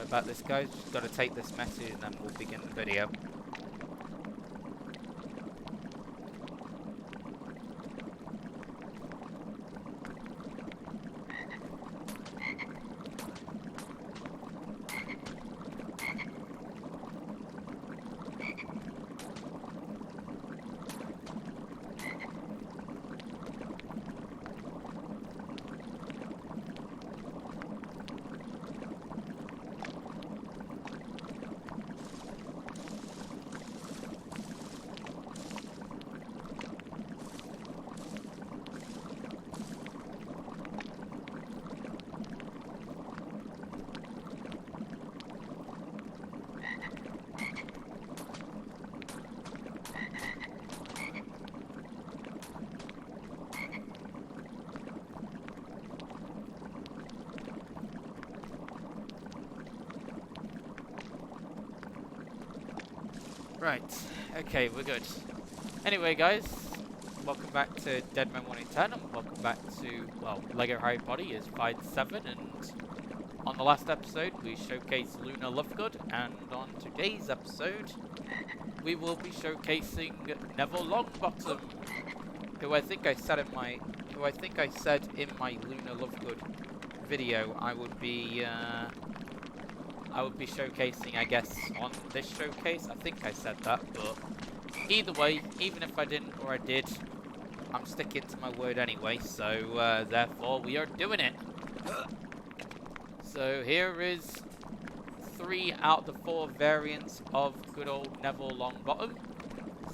Sorry about this, guys. Just got to take this message and then we'll begin the video. Right, okay, we're good. Anyway, guys, welcome back to Dead Men 1 in 10, and welcome back to, well, Lego Harry Potter Years 5 to 7, and on the last episode we showcased Luna Lovegood, and on today's episode we will be showcasing Neville Longbottom, who I think I said in my Luna Lovegood video I would be showcasing, I guess, on this showcase. I think I said that, but either way, even if I didn't or I did, I'm sticking to my word anyway, so therefore we are doing it. So here is 3 out of the 4 variants of good old Neville Longbottom.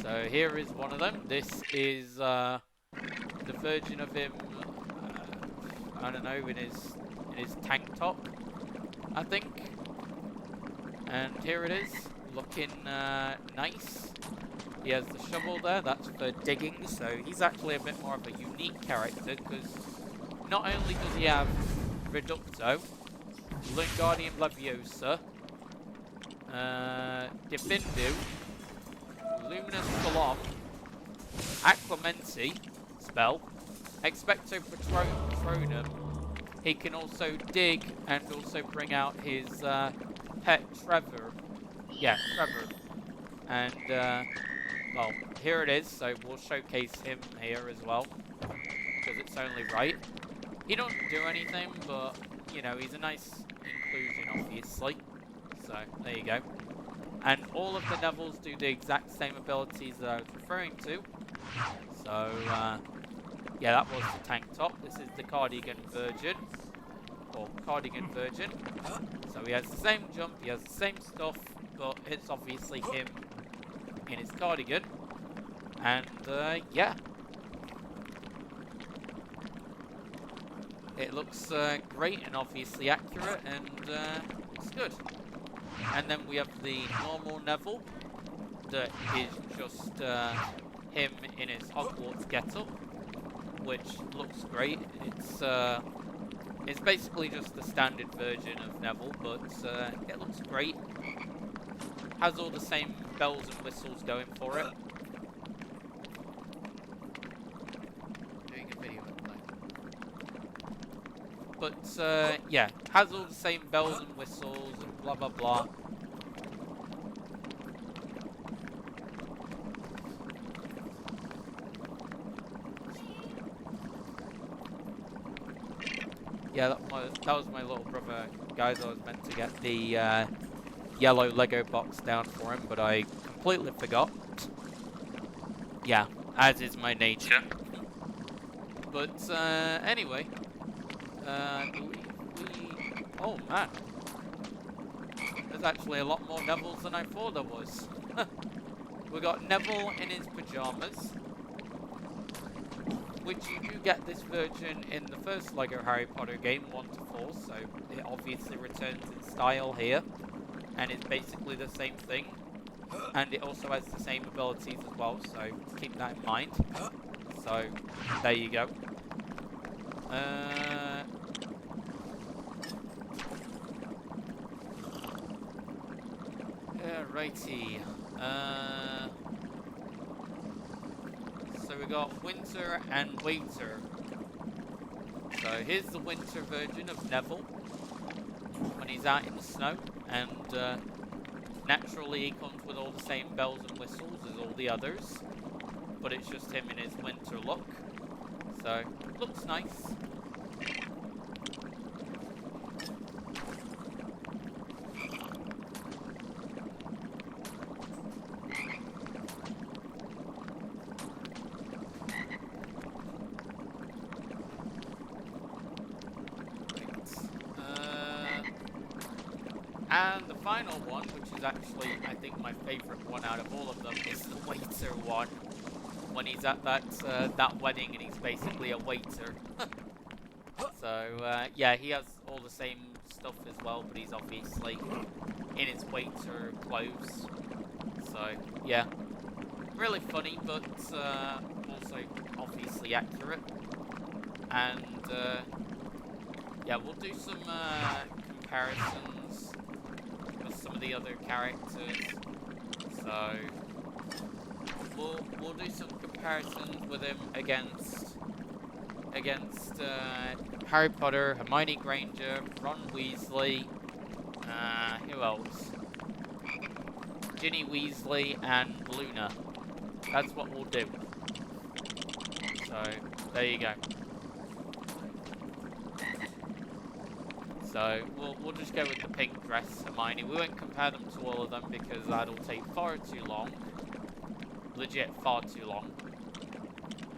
So here is one of them. This is the version of him, I don't know, in his tank top, I think. And here it is, looking nice. He has the shovel there, that's for digging, so he's actually a bit more of a unique character, because not only does he have Reducto, Wingardium Leviosa, Defendu, Luminous Salon, Acclemency spell, Expecto Patronum. He can also dig and also bring out his pet Trevor. Yeah, Trevor. And, well, here it is, so we'll showcase him here as well, because it's only right. He don't do anything, but, you know, he's a nice inclusion, obviously. So, there you go. And all of the Nevilles do the exact same abilities that I was referring to. So, yeah, that was the tank top. This is the cardigan version. Or cardigan version. So he has the same jump, he has the same stuff, but it's obviously him in his cardigan. And, yeah. It looks great and obviously accurate, and it's good. And then we have the normal Neville, that is just him in his Hogwarts getup, which looks great. It's basically just the standard version of Neville, but it looks great. Has all the same bells and whistles going for it. Doing a video at the moment. But yeah, has all the same bells and whistles and blah blah blah. Yeah, that was my little brother, guys. I was meant to get the yellow Lego box down for him, but I completely forgot. Yeah, as is my nature. But anyway, oh man, there's actually a lot more Nevilles than I thought there was. We got Neville in his pajamas, which you do get this version in the first Lego Harry Potter game, 1 to 4, so it obviously returns in style here, and it's basically the same thing, and it also has the same abilities as well, so keep that in mind. So, there you go. Righty. So we got Winter and Waiter. So here's the Winter version of Neville. when he's out in the snow, and naturally he comes with all the same bells and whistles as all the others, but it's just him in his winter look, so looks nice. And the final one, which is actually, I think, my favourite one out of all of them, is the waiter one. When he's at that wedding and he's basically a waiter. So, yeah, he has all the same stuff as well, but he's obviously in his waiter clothes. So, yeah. Really funny, but also obviously accurate. And, yeah, we'll do some comparisons with some of the other characters. So we'll do some comparisons with him against Harry Potter, Hermione Granger, Ron Weasley, who else? Ginny Weasley and Luna. That's what we'll do. So there you go. So we'll just go with the pink dress Hermione. We won't compare them to all of them because that'll take far too long. Legit far too long.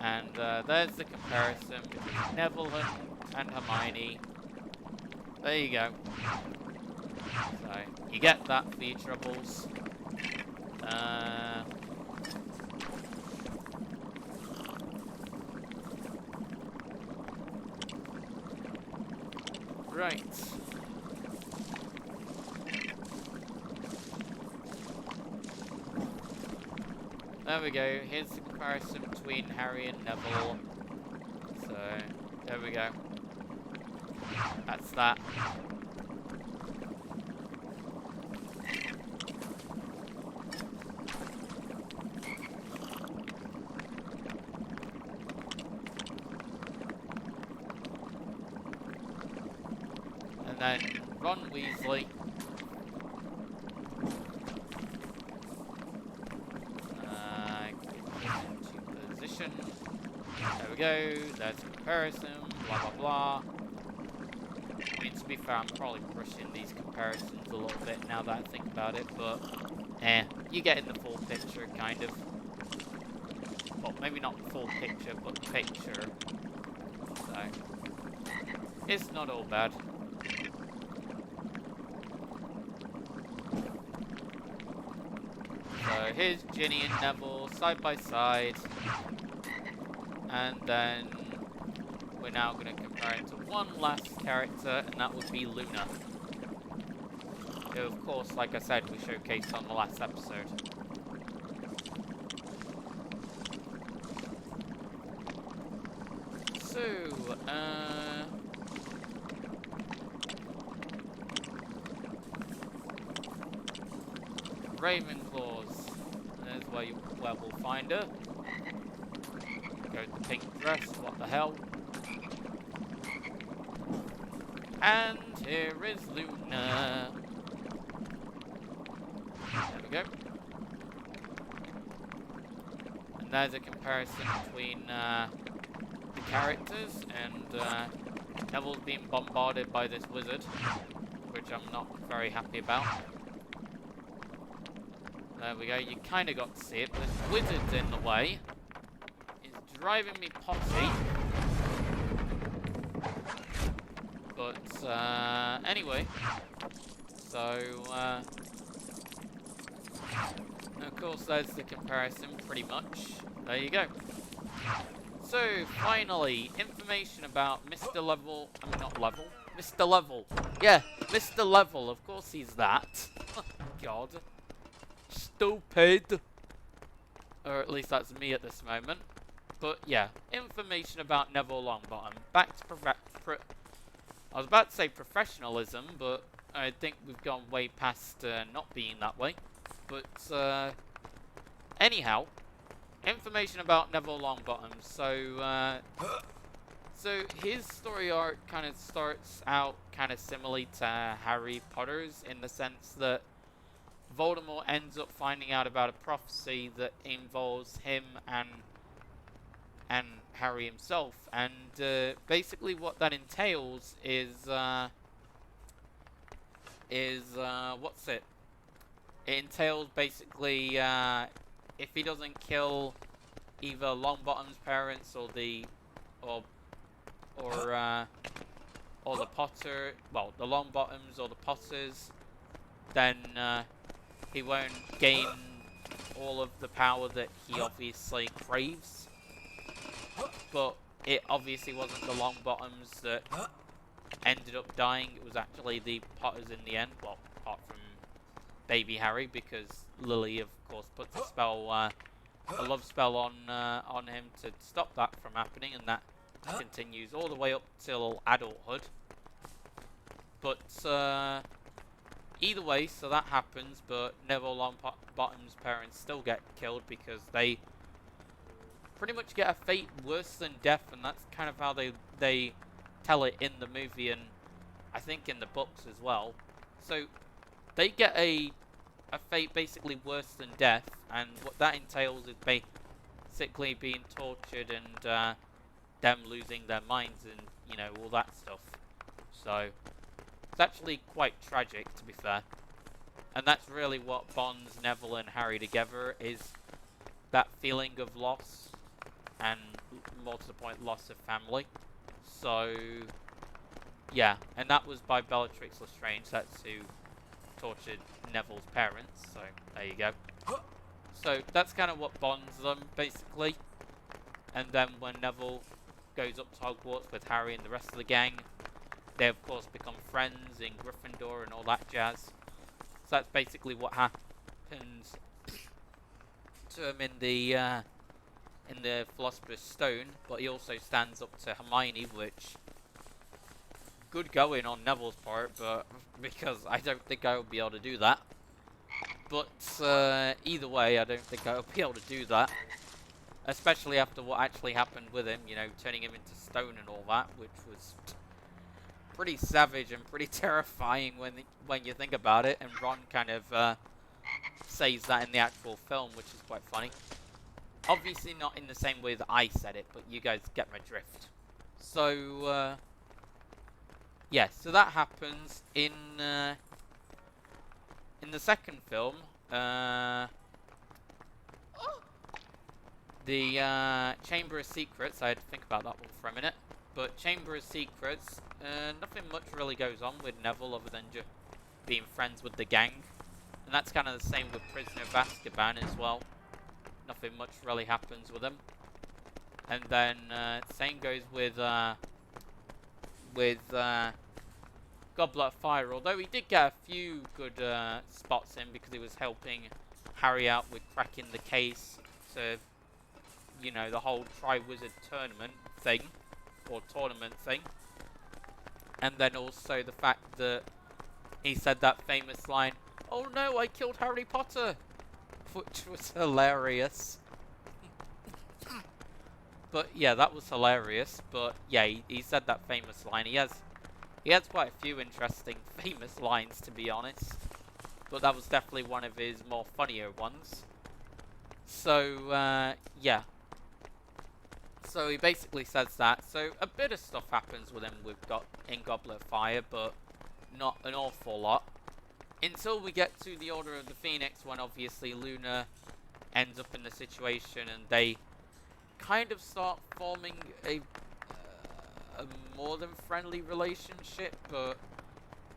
And there's the comparison between Neville and Hermione. There you go. So you get that for your troubles. Right. There we go. Here's the comparison between Harry and Neville. So, there we go. That's that. And then Ron Weasley. Into position. There we go. There's comparison. Blah blah blah. I mean, to be fair, I'm probably rushing these comparisons a little bit now that I think about it, but you get in the full picture, kind of. Well, maybe not full picture, but picture. So it's not all bad. So here's Ginny and Neville side by side, and then we're now going to compare it to one last character, and that would be Luna, who, of course, like I said, we showcased on the last episode. So, Ravenclaws. There's where we'll find her. Go to the pink dress, what the hell. And here is Luna. There we go. And there's a comparison between the characters, and Neville's being bombarded by this wizard, which I'm not very happy about. There we go, you kind of got to see it, but this wizard's in the way. It's driving me potty. But, anyway. So, of course, there's the comparison, pretty much. There you go. So, finally, information about Mr. Level. I mean, not Level. Mr. Level. Yeah, Mr. Level. Of course he's that. God. Stupid. Or at least that's me at this moment. But, yeah. Information about Neville Longbottom. Back to I was about to say professionalism, but I think we've gone way past not being that way. But, anyhow. Information about Neville Longbottom. So, So his story arc kind of starts out kind of similarly to Harry Potter's, in the sense that Voldemort ends up finding out about a prophecy that involves him and Harry himself, and basically what that entails is what's it? It entails basically if he doesn't kill either Longbottom's parents or the or the Potter, well, the Longbottoms or the Potters, then he won't gain all of the power that he obviously craves. But it obviously wasn't the Longbottoms that ended up dying. It was actually the Potters in the end. Well, apart from baby Harry, because Lily, of course, puts a spell, a love spell on him to stop that from happening, and that continues all the way up till adulthood. But either way, so that happens, but Neville Longbottom's parents still get killed because they pretty much get a fate worse than death, and that's kind of how they tell it in the movie, and I think in the books as well. So they get a fate basically worse than death, and what that entails is basically being tortured and them losing their minds and, you know, all that stuff. So it's actually quite tragic, to be fair. And that's really what bonds Neville and Harry together, is that feeling of loss, and more to the point, loss of family. So yeah, and that was by Bellatrix Lestrange. That's who tortured Neville's parents. So there you go. So that's kind of what bonds them, basically. And then when Neville goes up to Hogwarts with Harry and the rest of the gang, they of course become friends in Gryffindor and all that jazz. So that's basically what happens to him in the Philosopher's Stone. But he also stands up to Hermione, which, good going on Neville's part, but because I don't think I would be able to do that. But either way, I don't think I would be able to do that, especially after what actually happened with him, you know, turning him into stone and all that, which was pretty savage and pretty terrifying when you think about it. And Ron kind of says that in the actual film, which is quite funny. Obviously not in the same way that I said it, but you guys get my drift. So yeah, so that happens in the second film. The Chamber of Secrets, I had to think about that one for a minute. But Chamber of Secrets, nothing much really goes on with Neville other than just being friends with the gang. And that's kind of the same with Prisoner of Azkaban as well. Nothing much really happens with him. And then same goes with Goblet of Fire, although he did get a few good spots in because he was helping Harry out with cracking the case to, you know, the whole Triwizard tournament thing, or tournament thing. And then also the fact that he said that famous line, "Oh no, I killed Harry Potter," which was hilarious. But yeah, that was hilarious. But yeah, he said that famous line. He has quite a few interesting famous lines, to be honest. But that was definitely one of his more funnier ones. So yeah. So he basically says that. So a bit of stuff happens with him in Goblet of Fire, but not an awful lot. Until we get to the Order of the Phoenix, when obviously Luna ends up in the situation and they kind of start forming a more than friendly relationship. But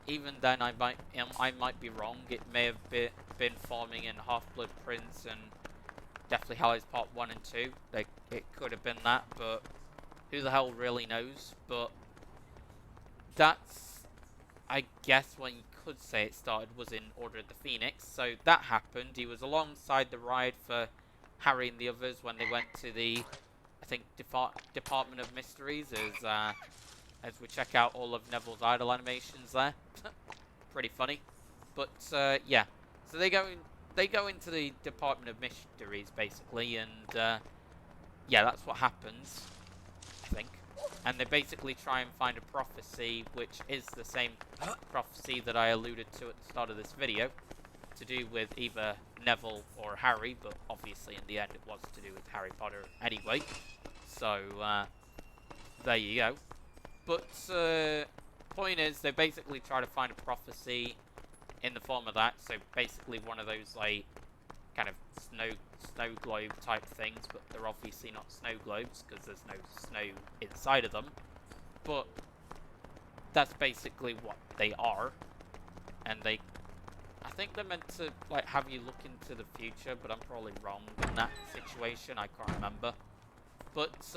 even then, I might be wrong. It may have been forming in Half-Blood Prince and Deathly Hallows Part 1 and 2. It could have been that, but who the hell really knows? But that's, I guess, when you could say it started was in Order of the Phoenix. So that happened. He was alongside the ride for Harry and the others when they went to the, I think, Department of Mysteries, as we check out all of Neville's Idol animations there. Pretty funny. But yeah, so they go into the Department of Mysteries basically, and yeah, that's what happens, I think. And they basically try and find a prophecy, which is the same prophecy that I alluded to at the start of this video, to do with either Neville or Harry, but obviously in the end it was to do with Harry Potter anyway. So, there you go. But, point is, they basically try to find a prophecy in the form of that, so basically one of those, like, kind of snow globe type things, but they're obviously not snow globes, because there's no snow inside of them. But that's basically what they are, and I think they're meant to, like, have you look into the future, but I'm probably wrong in that situation, I can't remember. But,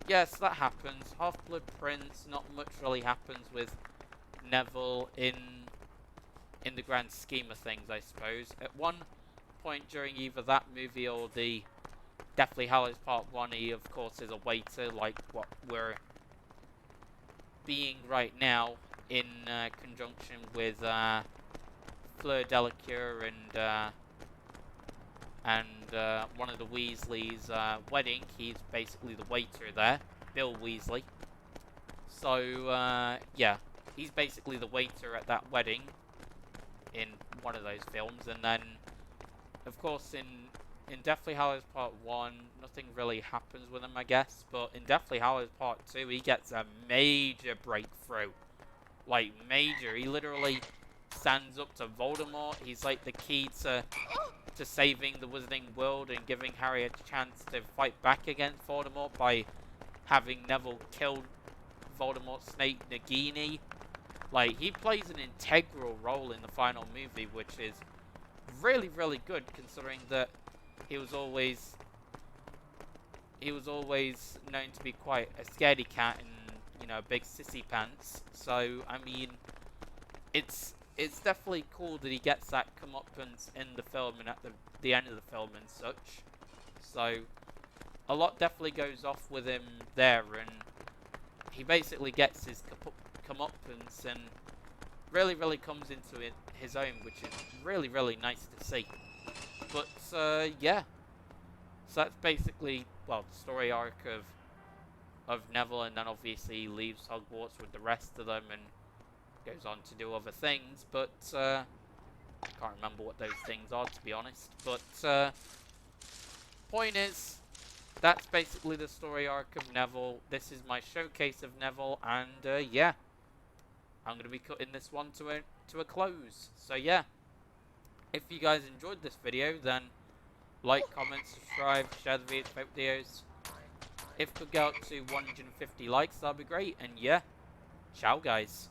yes, that happens. Half-Blood Prince, not much really happens with Neville in the grand scheme of things, I suppose. At one point during either that movie or the Deathly Hallows Part 1, he, of course, is a waiter, like what we're being right now, in conjunction with Fleur Delacour and one of the Weasleys' wedding. He's basically the waiter there, Bill Weasley. So, yeah, he's basically the waiter at that wedding in one of those films. And then, of course, in Deathly Hallows Part 1, nothing really happens with him, I guess. But in Deathly Hallows Part 2, he gets a major breakthrough. Like, major. He literally stands up to Voldemort. He's like the key to saving the Wizarding World and giving Harry a chance to fight back against Voldemort by having Neville kill Voldemort's snake Nagini. Like, he plays an integral role in the final movie, which is really, really good, considering that he was always known to be quite a scaredy cat and, you know, big sissy pants. So, I mean, it's definitely cool that he gets that comeuppance in the film and at the end of the film and such. So, a lot definitely goes off with him there, and he basically gets his comeuppance and really, really comes into his own, which is really, really nice to see. But, yeah. So that's basically, well, the story arc of Neville, and then obviously he leaves Hogwarts with the rest of them and goes on to do other things, but, I can't remember what those things are, to be honest. But, point is, that's basically the story arc of Neville. This is my showcase of Neville, and, yeah. I'm going to be cutting this one to a close. So, yeah. If you guys enjoyed this video, then like, comment, subscribe, share the videos. If we get up to 150 likes, that'd be great. And, yeah. Ciao, guys.